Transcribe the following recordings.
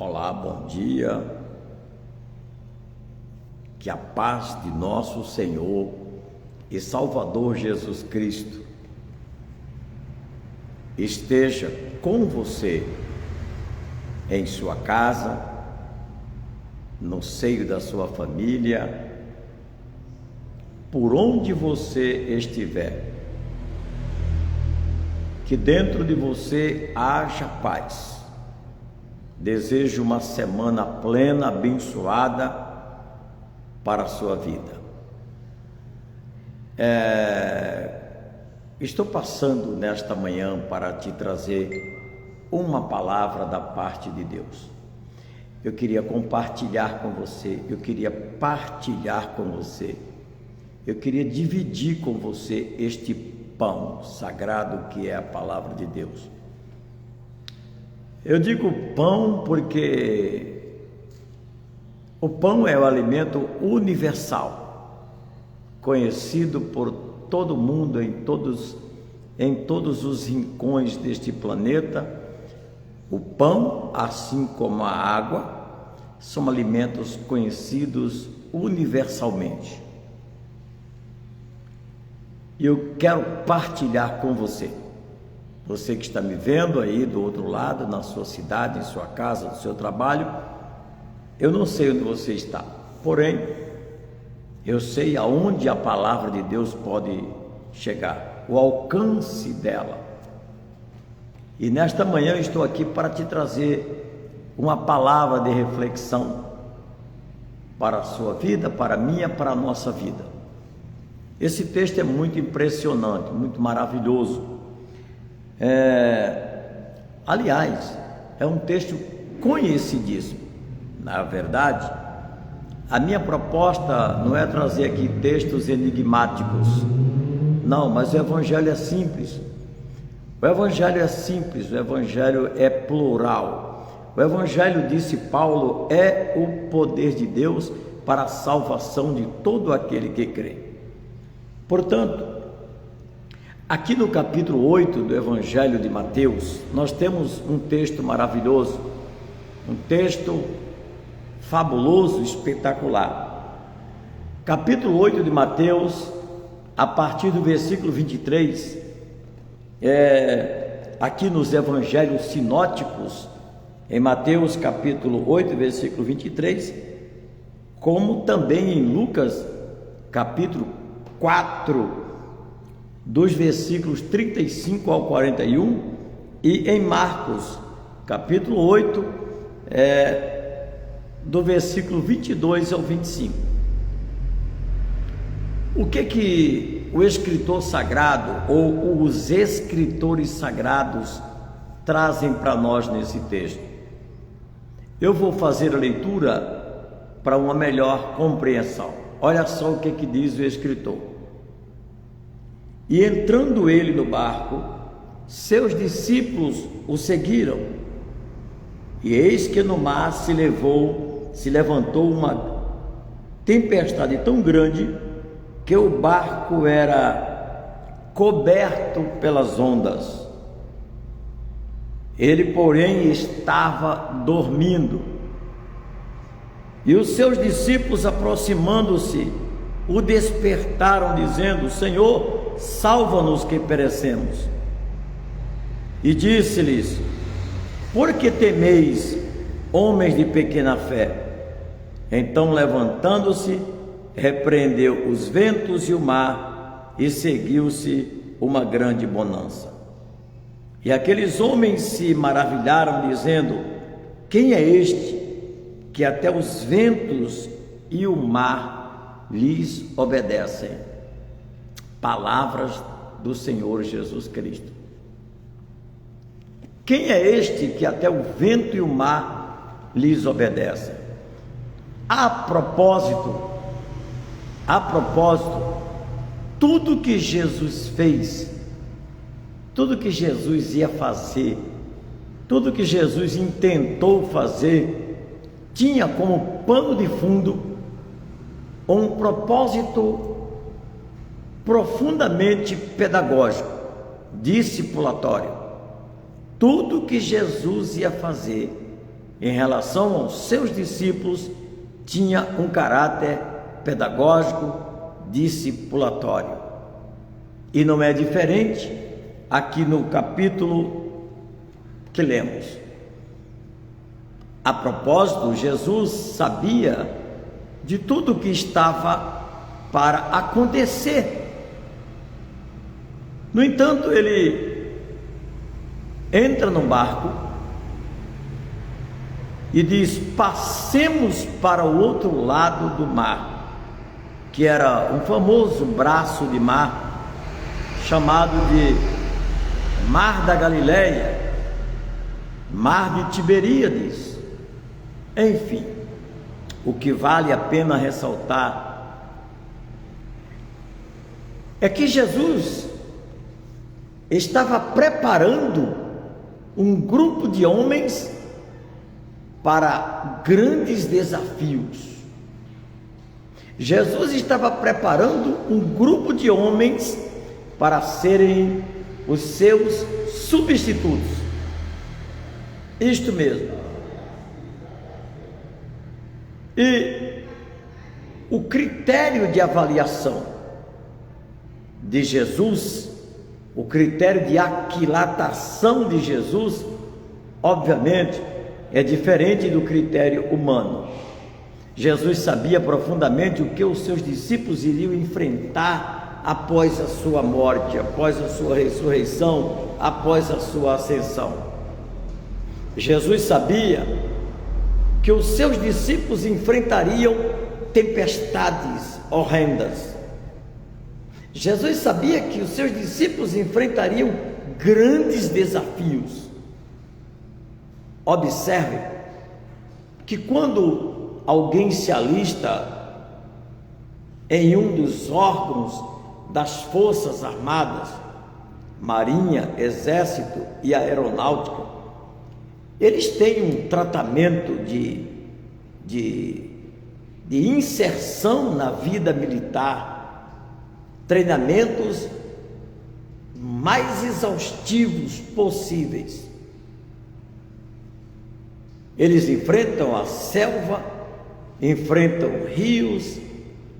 Olá, bom dia. Que a paz de nosso Senhor e Salvador Jesus Cristo esteja com você em sua casa, no seio da sua família, por onde você estiver. Que dentro de você haja paz. Desejo uma semana plena, abençoada para a sua vida. Estou passando nesta manhã para te trazer uma palavra da parte de Deus. Eu queria compartilhar com você, eu queria partilhar com você, eu queria dividir com você este pão sagrado que é a palavra de Deus. Eu digo pão porque o pão é o alimento universal, conhecido por todo mundo, em todos os rincões deste planeta. O pão, assim como a água, são alimentos conhecidos universalmente. E eu quero partilhar com você. Você que está me vendo aí do outro lado, na sua cidade, em sua casa, no seu trabalho, eu não sei onde você está, porém, eu sei aonde a palavra de Deus pode chegar, o alcance dela. E nesta manhã eu estou aqui para te trazer uma palavra de reflexão para a sua vida, para a minha, para a nossa vida. Esse texto é muito impressionante, muito maravilhoso. Aliás, é um texto conhecidíssimo. Na verdade, a minha proposta não é trazer aqui textos enigmáticos, não, mas o Evangelho é simples. O Evangelho é simples, o Evangelho é plural. O Evangelho, disse Paulo, é o poder de Deus para a salvação de todo aquele que crê. Portanto, aqui no capítulo 8 do Evangelho de Mateus, nós temos um texto maravilhoso, um texto fabuloso, espetacular. Capítulo 8 de Mateus, a partir do versículo 23, aqui nos Evangelhos sinóticos, em Mateus capítulo 8, versículo 23, como também em Lucas capítulo 4, dos versículos 35 ao 41, e em Marcos, capítulo 8, do versículo 22 ao 25. O que o escritor sagrado, ou os escritores sagrados, trazem para nós nesse texto? Eu vou fazer a leitura para uma melhor compreensão. Olha só o que diz o escritor. E entrando ele no barco, seus discípulos o seguiram. E eis que no mar se levantou uma tempestade tão grande que o barco era coberto pelas ondas. Ele, porém, estava dormindo. E os seus discípulos, aproximando-se, o despertaram, dizendo: Senhor, salva-nos que perecemos. E disse-lhes: por que temeis, homens de pequena fé? Então, levantando-se, repreendeu os ventos e o mar, e seguiu-se uma grande bonança. E aqueles homens se maravilharam, dizendo: quem é este que até os ventos e o mar lhes obedecem? Palavras do Senhor Jesus Cristo. Quem é este que até o vento e o mar lhes obedecem? A propósito, tudo que Jesus fez, tudo que Jesus ia fazer, tudo que Jesus intentou fazer, tinha como pano de fundo um propósito profundamente pedagógico, discipulatório. Tudo que Jesus ia fazer em relação aos seus discípulos, tinha um caráter pedagógico, discipulatório. E não é diferente aqui no capítulo que lemos. A propósito, Jesus sabia de tudo o que estava para acontecer. No entanto, ele entra no barco e diz: passemos para o outro lado do mar, que era um famoso braço de mar, chamado de Mar da Galileia, Mar de Tiberíades. Enfim, o que vale a pena ressaltar é que Jesus estava preparando um grupo de homens para grandes desafios. Jesus estava preparando um grupo de homens para serem os seus substitutos. Isto mesmo. E o critério de avaliação de Jesus, o critério de aquilatação de Jesus, obviamente, é diferente do critério humano. Jesus sabia profundamente o que os seus discípulos iriam enfrentar após a sua morte, após a sua ressurreição, após a sua ascensão. Jesus sabia que os seus discípulos enfrentariam tempestades horrendas. Jesus sabia que os seus discípulos enfrentariam grandes desafios. Observe que quando alguém se alista em um dos órgãos das Forças Armadas, Marinha, Exército e Aeronáutica, eles têm um tratamento de inserção na vida militar, treinamentos mais exaustivos possíveis. Eles enfrentam a selva, enfrentam rios,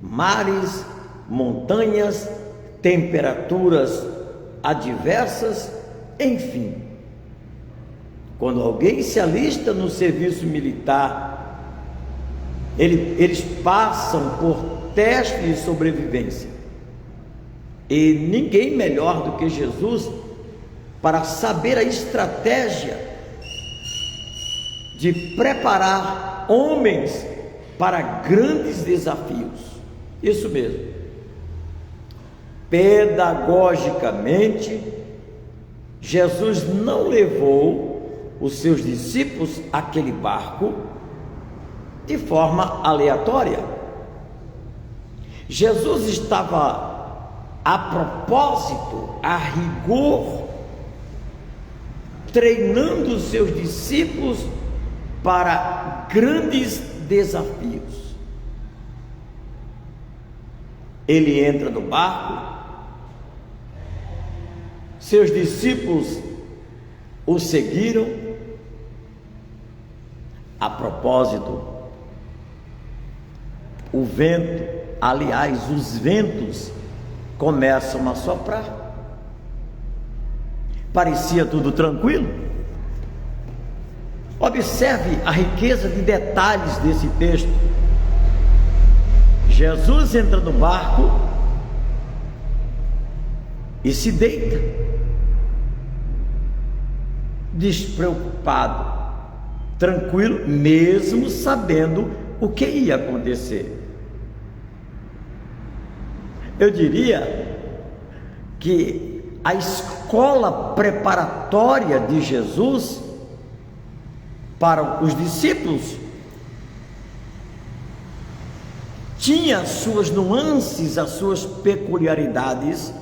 mares, montanhas, temperaturas adversas, enfim. Quando alguém se alista no serviço militar, eles passam por testes de sobrevivência. E ninguém melhor do que Jesus para saber a estratégia de preparar homens para grandes desafios. Isso mesmo. Pedagogicamente, Jesus não levou os seus discípulos àquele barco de forma aleatória. Jesus estava, a propósito, a rigor, treinando os seus discípulos para grandes desafios. Ele entra no barco, seus discípulos o seguiram. A propósito, o vento, aliás, os ventos começam a soprar. Parecia tudo tranquilo. Observe a riqueza de detalhes desse texto. Jesus entra no barco e se deita, despreocupado, tranquilo, mesmo sabendo o que ia acontecer. Eu diria que a escola preparatória de Jesus para os discípulos tinha as suas nuances, as suas peculiaridades,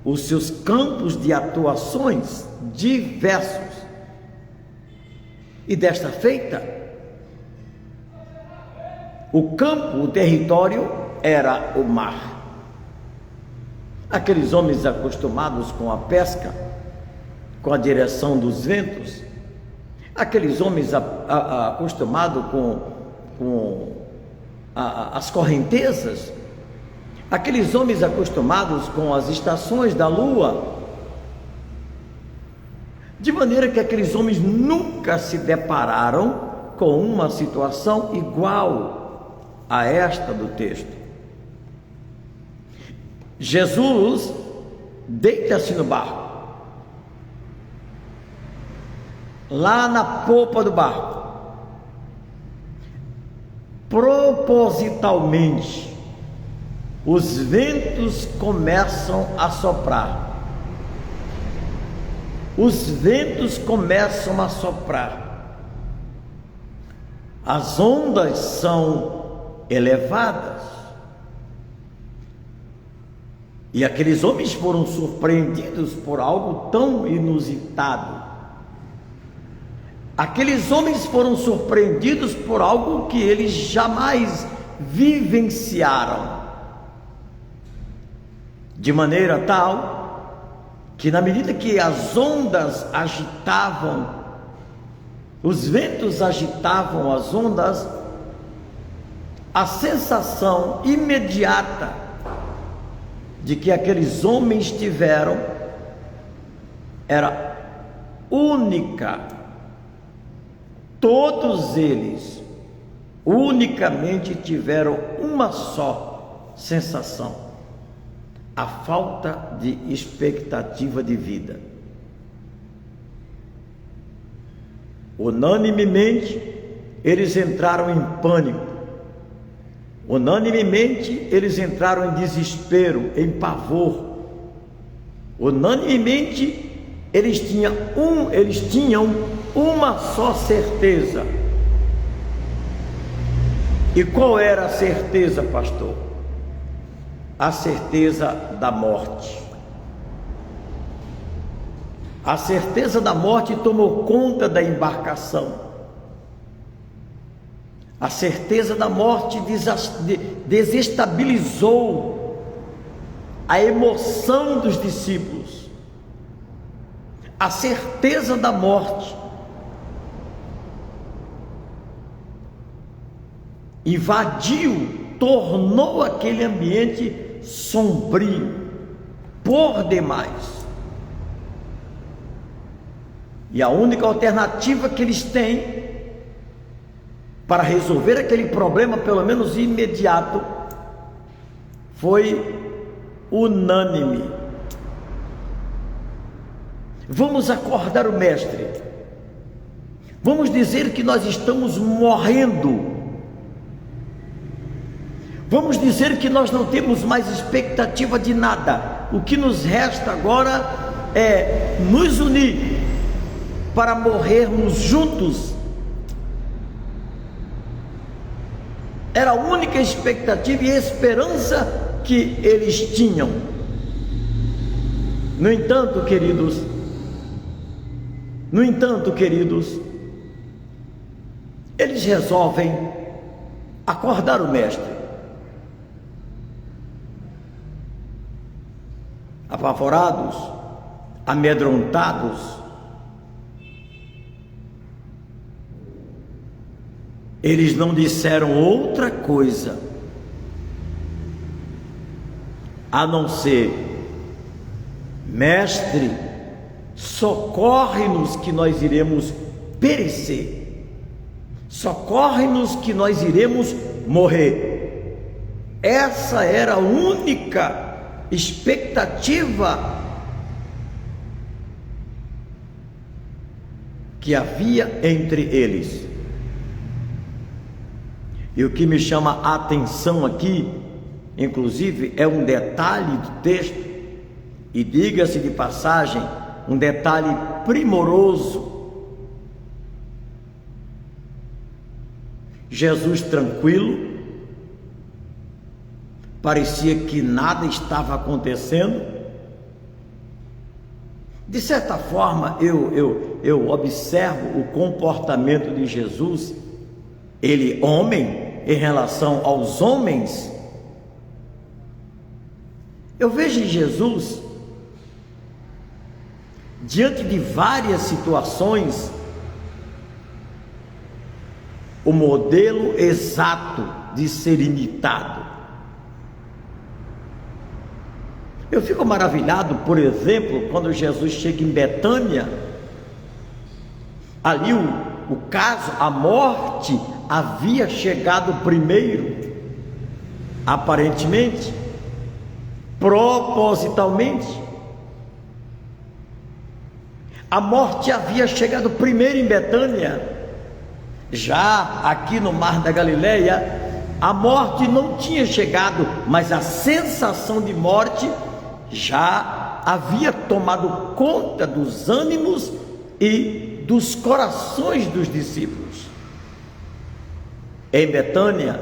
os seus campos de atuações diversos. E desta feita, o campo, o território era o mar. Aqueles homens acostumados com a pesca, com a direção dos ventos, Aqueles homens acostumados com as correntezas, aqueles homens acostumados com as estações da lua, de maneira que aqueles homens nunca se depararam com uma situação igual a esta do texto. Jesus deita-se no barco, lá na popa do barco, propositalmente. Os ventos começam a soprar. Os ventos começam a soprar. As ondas são elevadas. E aqueles homens foram surpreendidos por algo tão inusitado. Aqueles homens foram surpreendidos por algo que eles jamais vivenciaram. De maneira tal que, na medida que as ondas agitavam, os ventos agitavam as ondas, a sensação imediata de que aqueles homens tiveram era única. Todos eles unicamente tiveram uma só sensação: a falta de expectativa de vida. Unanimemente eles entraram em pânico, unanimemente eles entraram em desespero, em pavor, unanimemente eles tinham uma só certeza. E qual era a certeza, pastor? A certeza da morte. A certeza da morte tomou conta da embarcação. A certeza da morte desestabilizou a emoção dos discípulos. A certeza da morte invadiu, tornou aquele ambiente sombrio por demais. E a única alternativa que eles têm para resolver aquele problema, pelo menos imediato, foi unânime: vamos acordar o mestre, vamos dizer que nós estamos morrendo, vamos dizer que nós não temos mais expectativa de nada. O que nos resta agora é nos unir para morrermos juntos. Era a única expectativa e esperança que eles tinham. No entanto, queridos, eles resolvem acordar o mestre. Apavorados, amedrontados, eles não disseram outra coisa a não ser: mestre, socorre-nos que nós iremos perecer, socorre-nos que nós iremos morrer. Essa era a única expectativa que havia entre eles. E o que me chama a atenção aqui, inclusive, é um detalhe do texto, e diga-se de passagem, um detalhe primoroso. Jesus tranquilo, parecia que nada estava acontecendo. De certa forma, eu observo o comportamento de Jesus, ele homem, em relação aos homens. Eu vejo em Jesus, diante de várias situações, o modelo exato de ser imitado. Eu fico maravilhado, por exemplo, quando Jesus chega em Betânia, ali o caso, a morte havia chegado primeiro, aparentemente, propositalmente. A morte havia chegado primeiro em Betânia. Já aqui no Mar da Galileia, a morte não tinha chegado, mas a sensação de morte já havia tomado conta dos ânimos e dos corações dos discípulos. Em Betânia,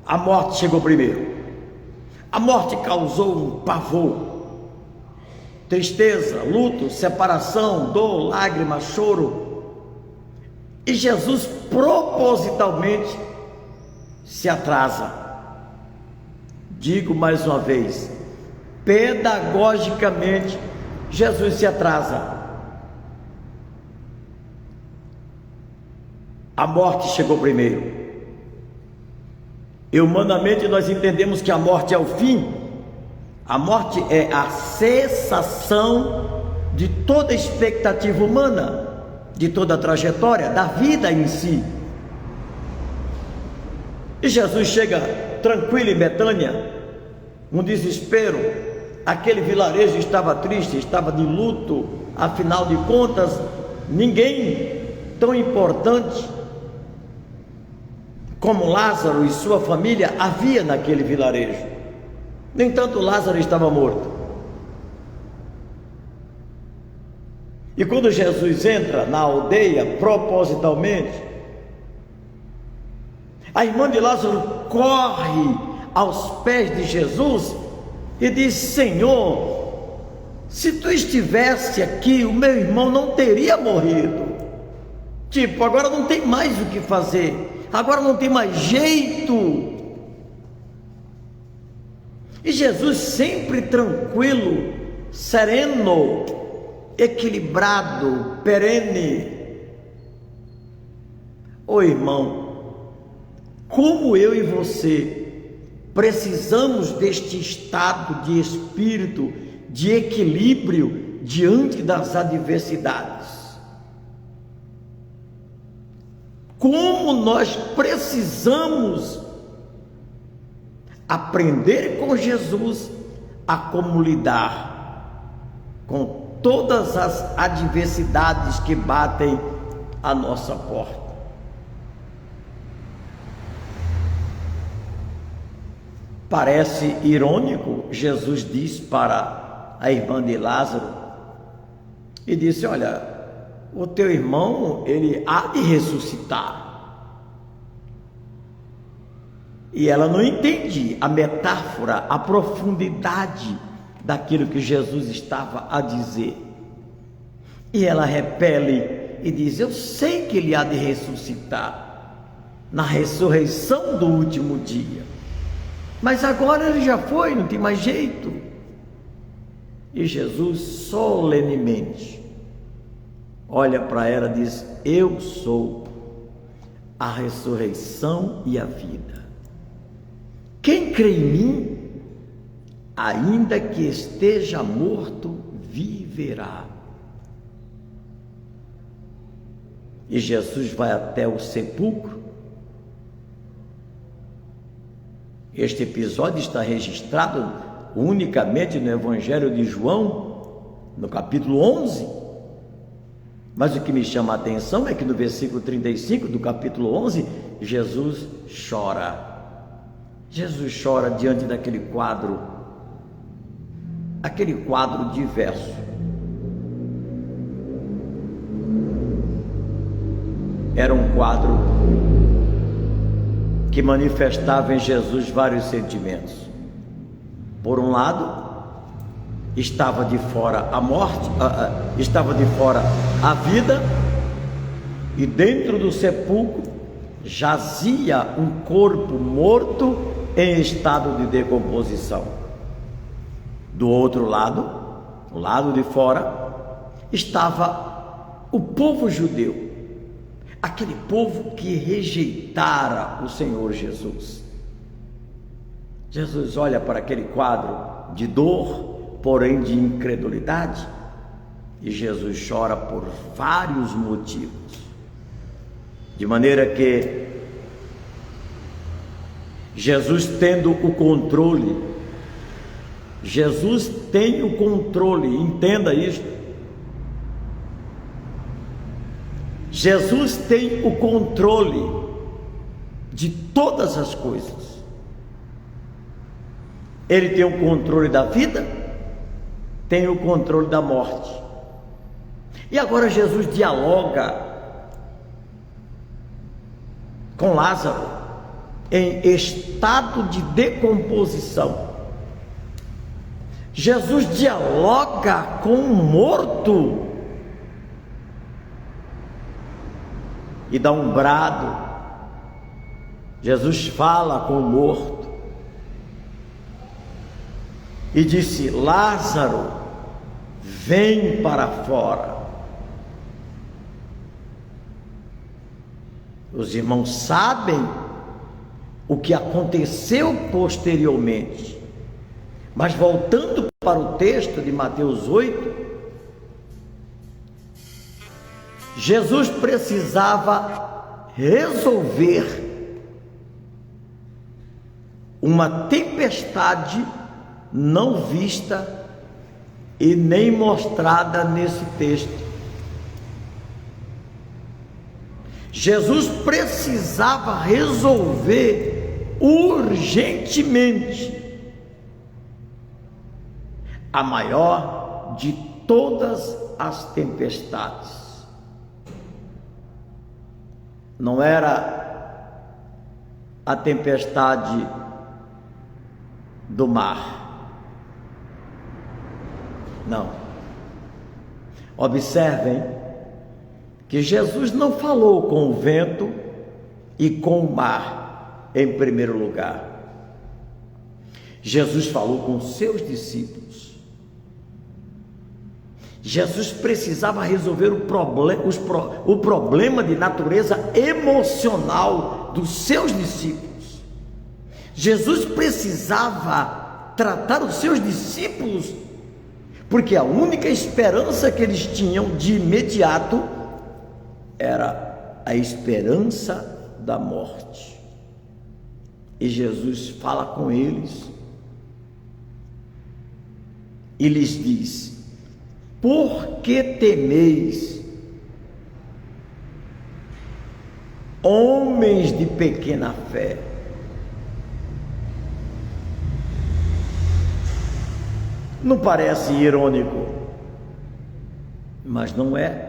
a morte chegou primeiro. A morte causou um pavor, tristeza, luto, separação, dor, lágrima, choro. E Jesus propositalmente se atrasa. Digo mais uma vez, pedagogicamente, Jesus se atrasa. A morte chegou primeiro. E humanamente nós entendemos que a morte é o fim. A morte é a cessação de toda expectativa humana, de toda a trajetória da vida em si. E Jesus chega tranquilo em Betânia, um desespero. Aquele vilarejo estava triste, estava de luto. Afinal de contas, ninguém tão importante como Lázaro e sua família havia naquele vilarejo. No entanto, Lázaro estava morto. E quando Jesus entra na aldeia propositalmente, a irmã de Lázaro corre aos pés de Jesus e diz: Senhor, se tu estivesse aqui, o meu irmão não teria morrido. Tipo, agora não tem mais o que fazer, agora não tem mais jeito. E Jesus sempre tranquilo, sereno, equilibrado, perene. Ô irmão, como eu e você precisamos deste estado de espírito, de equilíbrio diante das adversidades. Como nós precisamos aprender com Jesus a como lidar com todas as adversidades que batem à nossa porta. Parece irônico, Jesus diz para a irmã de Lázaro, e disse: olha, o teu irmão, ele há de ressuscitar. E ela não entende a metáfora, a profundidade daquilo que Jesus estava a dizer. E ela repele e diz: eu sei que ele há de ressuscitar na ressurreição do último dia, mas agora ele já foi, não tem mais jeito. E Jesus solenemente olha para ela e diz: eu sou a ressurreição e a vida. Quem crê em mim, ainda que esteja morto, viverá. E Jesus vai até o sepulcro. Este episódio está registrado unicamente no Evangelho de João, no capítulo 11. Mas o que me chama a atenção é que no versículo 35 do capítulo 11, Jesus chora. Jesus chora diante daquele quadro, aquele quadro diverso. Era um quadro que manifestava em Jesus vários sentimentos. Por um lado, estava de fora a morte, estava de fora a vida, e dentro do sepulcro jazia um corpo morto em estado de decomposição. Do outro lado, o lado de fora, estava o povo judeu, aquele povo que rejeitara o Senhor Jesus. Jesus olha para aquele quadro de dor, porém de incredulidade, e Jesus chora por vários motivos, de maneira que Jesus tendo o controle, Jesus tem o controle, entenda isto. Jesus tem o controle de todas as coisas. Ele tem o controle da vida, tem o controle da morte. E agora Jesus dialoga com Lázaro em estado de decomposição. Jesus dialoga com um morto e dá um brado. Jesus fala com o morto e disse: Lázaro, vem para fora. Os irmãos sabem o que aconteceu posteriormente, mas voltando para o texto de Mateus 8, Jesus precisava resolver uma tempestade não vista e nem mostrada nesse texto. Jesus precisava resolver urgentemente a maior de todas as tempestades. Não era a tempestade do mar. Não. Observem que Jesus não falou com o vento e com o mar em primeiro lugar. Jesus falou com seus discípulos. Jesus precisava resolver o problema de natureza emocional dos seus discípulos. Jesus precisava tratar os seus discípulos, porque a única esperança que eles tinham de imediato era a esperança da morte. E Jesus fala com eles e lhes diz: por que temeis, homens de pequena fé? Não parece irônico, mas não é.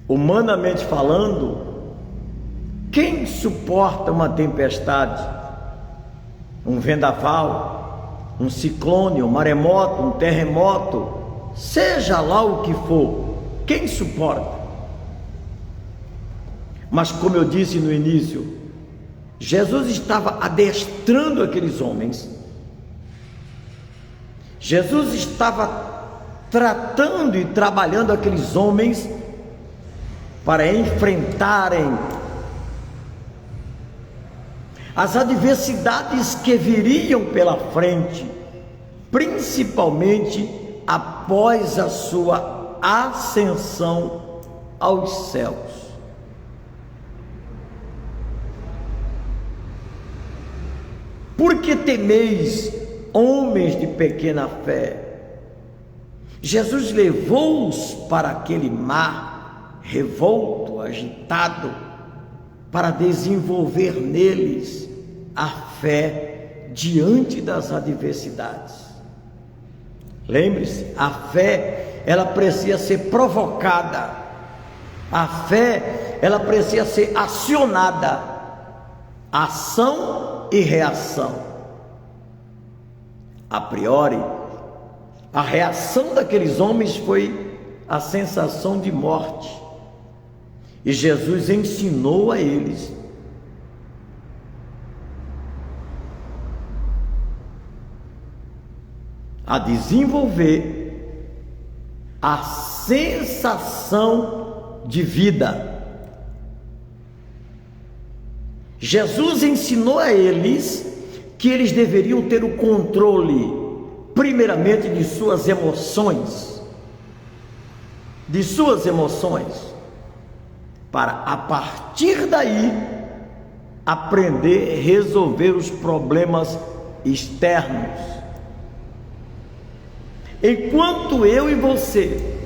Humanamente falando, quem suporta uma tempestade, um vendaval, um ciclone, um maremoto, um terremoto, seja lá o que for, quem suporta? Mas como eu disse no início, Jesus estava adestrando aqueles homens, Jesus estava tratando e trabalhando aqueles homens para enfrentarem as adversidades que viriam pela frente, principalmente após a sua ascensão aos céus. Por que temeis, homens de pequena fé? Jesus levou-os para aquele mar revolto, agitado, para desenvolver neles a fé diante das adversidades. Lembre-se, a fé, ela precisa ser provocada, a fé, ela precisa ser acionada, ação e reação. A priori, a reação daqueles homens foi a sensação de morte, e Jesus ensinou a eles a desenvolver a sensação de vida. Jesus ensinou a eles que eles deveriam ter o controle, primeiramente, de suas emoções, para a partir daí aprender a resolver os problemas externos. Enquanto eu e você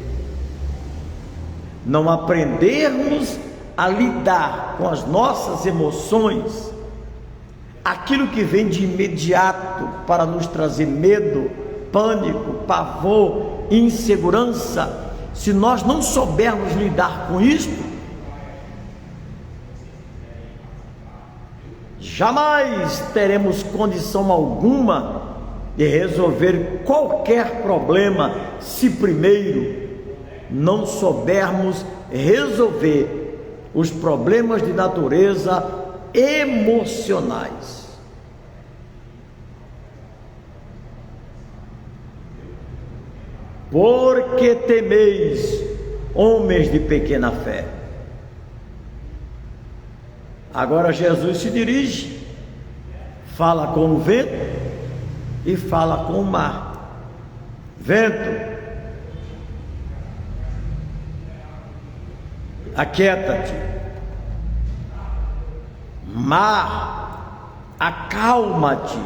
não aprendermos a lidar com as nossas emoções, aquilo que vem de imediato para nos trazer medo, pânico, pavor, insegurança, se nós não soubermos lidar com isto, jamais teremos condição alguma de resolver qualquer problema, se primeiro não soubermos resolver os problemas de natureza emocionais. Porque temeis, homens de pequena fé? Agora Jesus se dirige, fala com o vento e fala com o mar. Vento, aquieta-te. Mar, acalma-te.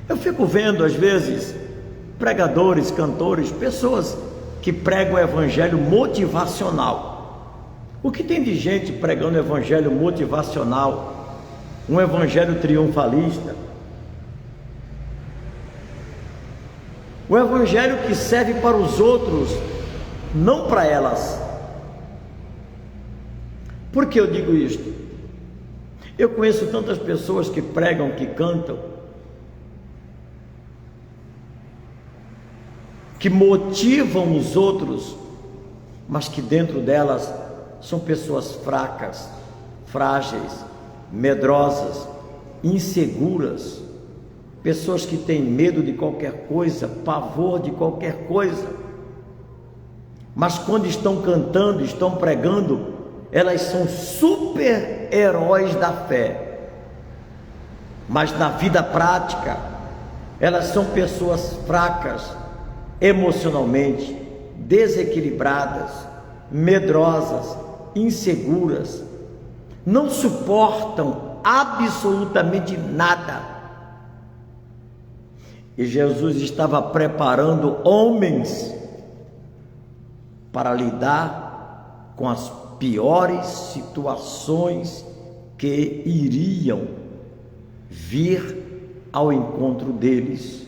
Eu fico vendo às vezes pregadores, cantores, pessoas que pregam o evangelho motivacional. O que tem de gente pregando o evangelho motivacional, um evangelho triunfalista, o evangelho que serve para os outros, não para elas. Por que eu digo isto? Eu conheço tantas pessoas que pregam, que cantam, que motivam os outros, mas que dentro delas são pessoas fracas, frágeis, medrosas, inseguras, pessoas que têm medo de qualquer coisa, pavor de qualquer coisa, mas quando estão cantando, estão pregando, elas são super-heróis da fé, mas na vida prática, elas são pessoas fracas, emocionalmente, desequilibradas, medrosas, inseguras, não suportam absolutamente nada. E Jesus estava preparando homens para lidar com as piores situações que iriam vir ao encontro deles.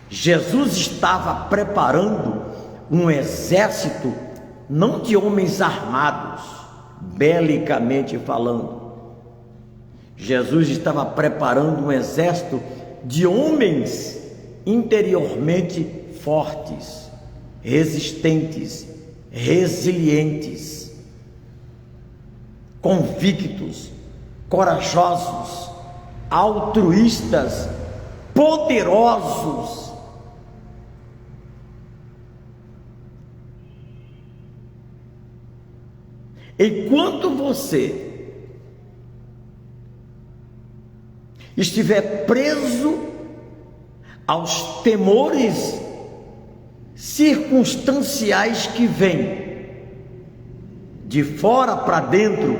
Jesus estava preparando um exército, não de homens armados, belicamente falando. Jesus estava preparando um exército de homens interiormente fortes, resistentes, resilientes, convictos, corajosos, altruístas, poderosos. Enquanto você estiver preso aos temores circunstanciais que vêm de fora para dentro,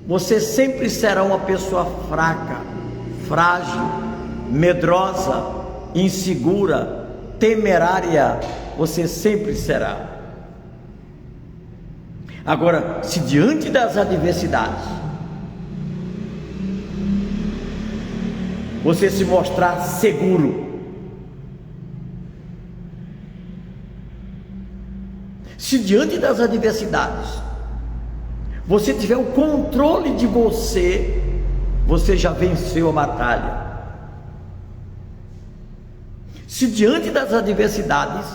você sempre será uma pessoa fraca, frágil, medrosa, insegura, temerária. Você sempre será. Agora, se diante das adversidades você se mostrar seguro, se diante das adversidades você tiver o controle de você, você já venceu a batalha. Se diante das adversidades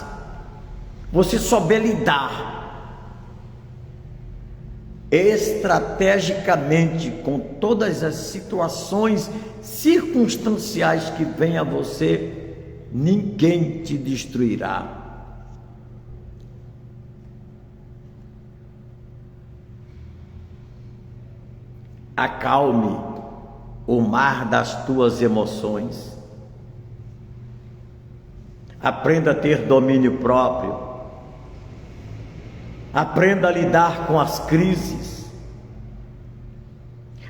você souber lidar estrategicamente com todas as situações circunstanciais que vêm a você, ninguém te destruirá. Acalme o mar das tuas emoções. Aprenda a ter domínio próprio. Aprenda a lidar com as crises.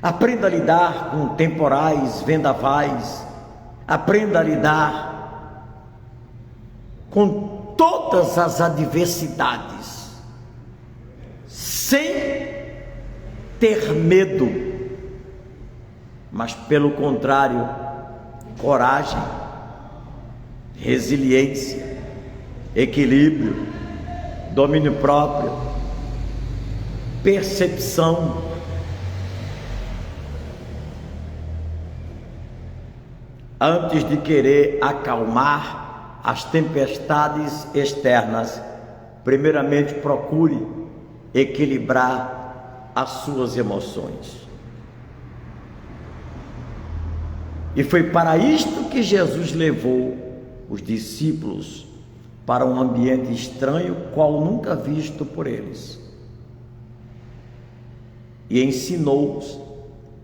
Aprenda a lidar com temporais, vendavais. Aprenda a lidar com todas as adversidades, sem ter medo, mas pelo contrário, coragem, resiliência, equilíbrio, domínio próprio, percepção. Antes de querer acalmar as tempestades externas, primeiramente procure equilibrar as suas emoções. E foi para isto que Jesus levou os discípulos para um ambiente estranho, qual nunca visto por eles, e ensinou-os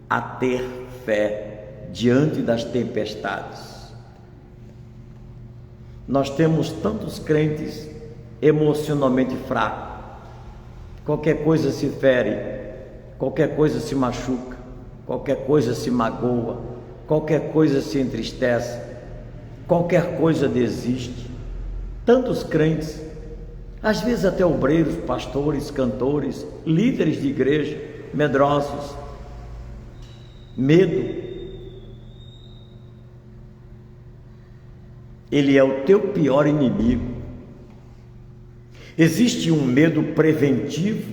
a ter fé diante das tempestades. Nós temos tantos crentes emocionalmente fracos, qualquer coisa se fere, qualquer coisa se machuca, qualquer coisa se magoa, qualquer coisa se entristece, qualquer coisa desiste. Tantos crentes, às vezes até obreiros, pastores, cantores, líderes de igreja, medrosos. Medo, ele é o teu pior inimigo. Existe um medo preventivo.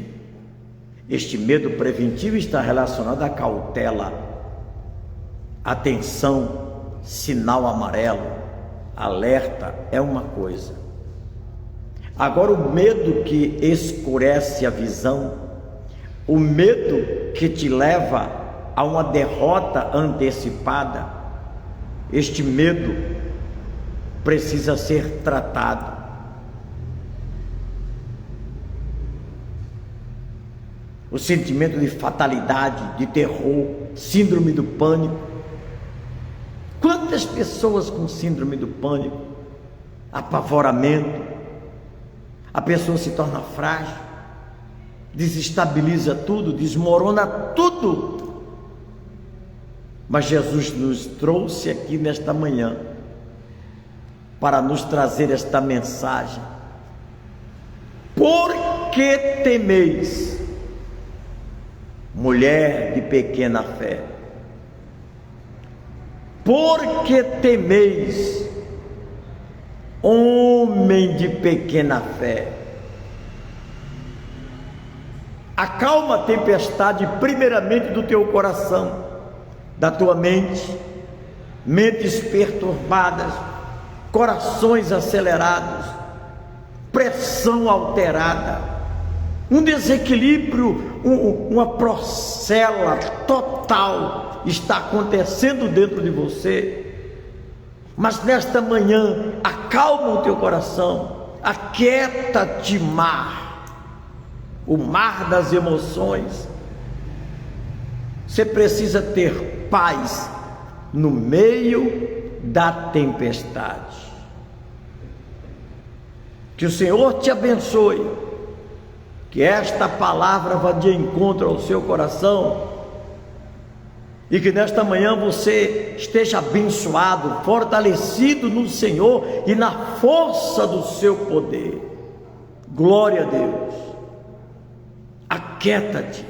Este medo preventivo está relacionado à cautela, atenção, sinal amarelo, alerta, é uma coisa. Agora, o medo que escurece a visão, o medo que te leva a uma derrota antecipada, este medo precisa ser tratado. O sentimento de fatalidade, de terror, síndrome do pânico. Quantas pessoas com síndrome do pânico, apavoramento, a pessoa se torna frágil, desestabiliza tudo, desmorona tudo. Mas Jesus nos trouxe aqui nesta manhã para nos trazer esta mensagem. Por que temeis, mulher de pequena fé? Por que temeis, homem de pequena fé? Acalma a tempestade primeiramente do teu coração, da tua mente, mentes perturbadas, corações acelerados, pressão alterada, um desequilíbrio, uma procela total está acontecendo dentro de você. Mas nesta manhã, acalma o teu coração, aquieta-te, mar, o mar das emoções. Você precisa ter paz no meio da tempestade. Que o Senhor te abençoe, que esta palavra vá de encontro ao seu coração, e que nesta manhã você esteja abençoado, fortalecido no Senhor e na força do seu poder. Glória a Deus. Aquieta-te.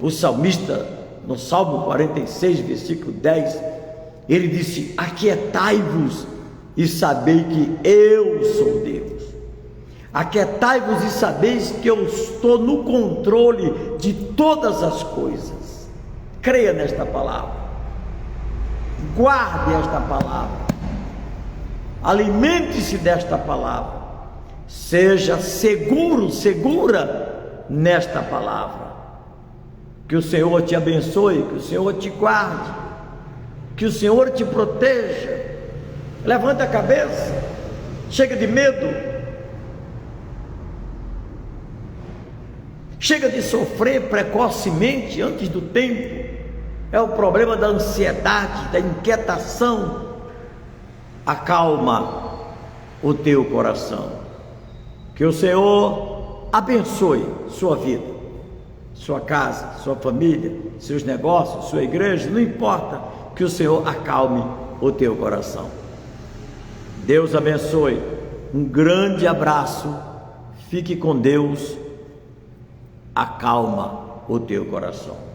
O salmista, no Salmo 46, versículo 10, ele disse: aquietai-vos e sabei que eu sou Deus. Aquietai-vos e sabeis que eu estou no controle de todas as coisas. Creia nesta palavra, guarde esta palavra, alimente-se desta palavra, seja seguro, segura nesta palavra. Que o Senhor te abençoe, que o Senhor te guarde, que o Senhor te proteja, Levanta a cabeça, chega de medo, chega de sofrer precocemente antes do tempo. É o problema da ansiedade, da inquietação. Acalma o teu coração. Que o Senhor abençoe sua vida, sua casa, sua família, seus negócios, sua igreja, não importa, que o Senhor acalme o teu coração. Deus abençoe, um grande abraço, fique com Deus, acalma o teu coração.